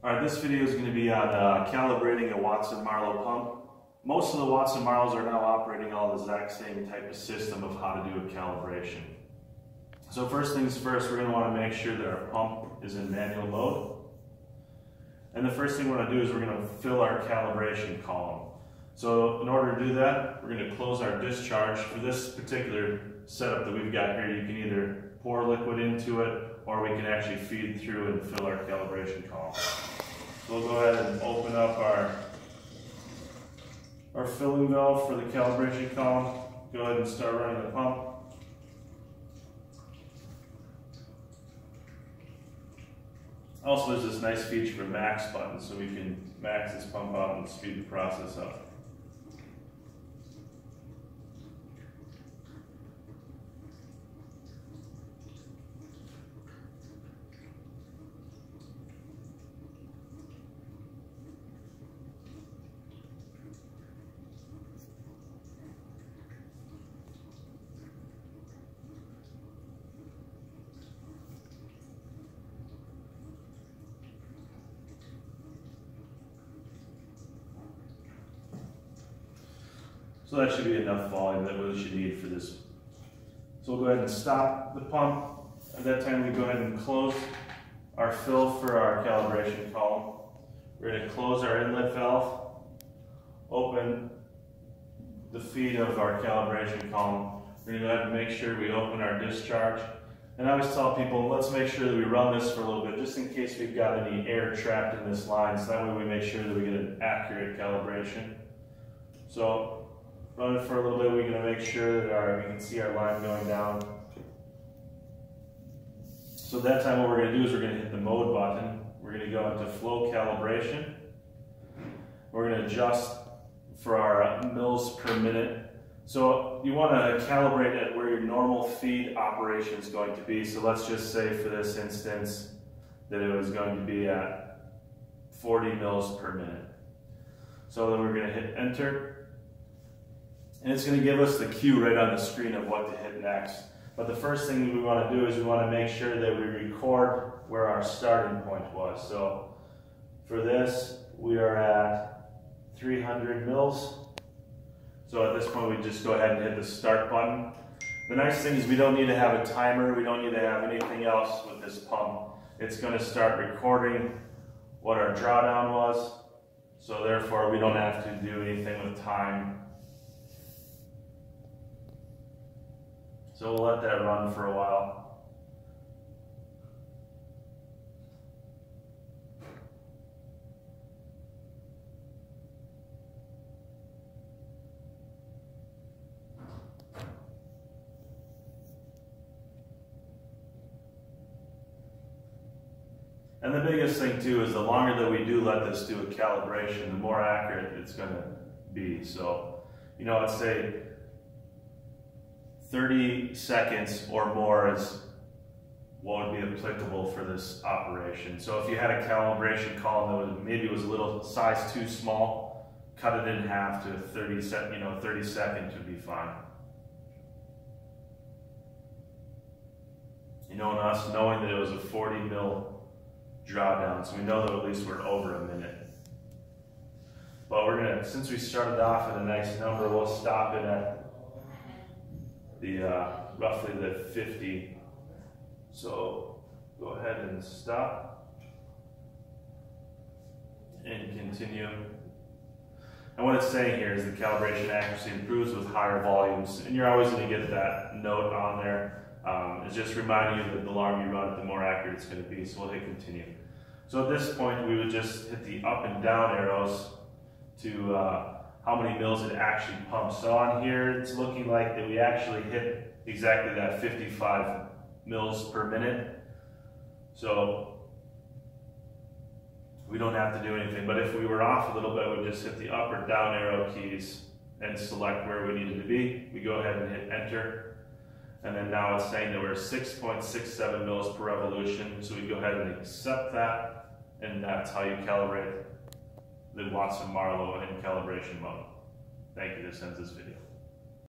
Alright, this video is going to be on calibrating a Watson-Marlow pump. Most of the Watson-Marlows are now operating all the exact same type of system of how to do a calibration. So first things first, we're going to want to make sure that our pump is in manual mode. And the first thing we're going to do is we're going to fill our calibration column. So in order to do that, we're going to close our discharge. For this particular setup that we've got here, you can either pour liquid into it or we can actually feed through and fill our calibration column. So we'll go ahead and open up our filling valve for the calibration column. Go ahead and start running the pump. Also, there's this nice feature for max button, so we can max this pump out and speed the process up. So that should be enough volume that we should need for this. So we'll go ahead and stop the pump. At that time, we go ahead and close our fill for our calibration column. We're going to close our inlet valve, open the feed of our calibration column. We're going to go ahead and make sure we open our discharge. And I always tell people, let's make sure that we run this for a little bit, just in case we've got any air trapped in this line, so that way we make sure that we get an accurate calibration. So run it for a little bit. We're going to make sure that we can see our line going down. So at that time, what we're going to do is we're going to hit the mode button. We're going to go into flow calibration. We're going to adjust for our mils per minute. So you want to calibrate at where your normal feed operation is going to be. So let's just say for this instance that it was going to be at 40 mils per minute. So then we're going to hit enter. And it's going to give us the cue right on the screen of what to hit next. But the first thing we want to do is we want to make sure that we record where our starting point was. So for this, we are at 300 mils. So at this point, we just go ahead and hit the start button. The nice thing is we don't need to have a timer. We don't need to have anything else with this pump. It's going to start recording what our drawdown was. So therefore, we don't have to do anything with time. So we'll let that run for a while. And the biggest thing too is the longer that we do let this do a calibration, the more accurate it's going to be. So, you know, let's say 30 seconds or more is what would be applicable for this operation. So if you had a calibration column that maybe was a little size too small, cut it in half to 30 seconds would be fine. You know, and us knowing that it was a 40 mil drawdown, so we know that at least we're over a minute. But we're gonna, since we started off at a nice number, we'll stop it at the roughly the 50. So go ahead and stop and continue. And what it's saying here is the calibration accuracy improves with higher volumes, and you're always going to get that note on there. It's just reminding you that the longer you run it, the more accurate it's going to be. So we'll hit continue. So at this point, we would just hit the up and down arrows to how many mils it actually pumps. So on here, it's looking like that we actually hit exactly that 55 mils per minute. So we don't have to do anything. But if we were off a little bit, we'd just hit the up or down arrow keys and select where we needed to be. We go ahead and hit enter. And then now it's saying that we're 6.67 mils per revolution. So we go ahead and accept that. And that's how you calibrate the Watson-Marlow in calibration mode. Thank you. This ends this video.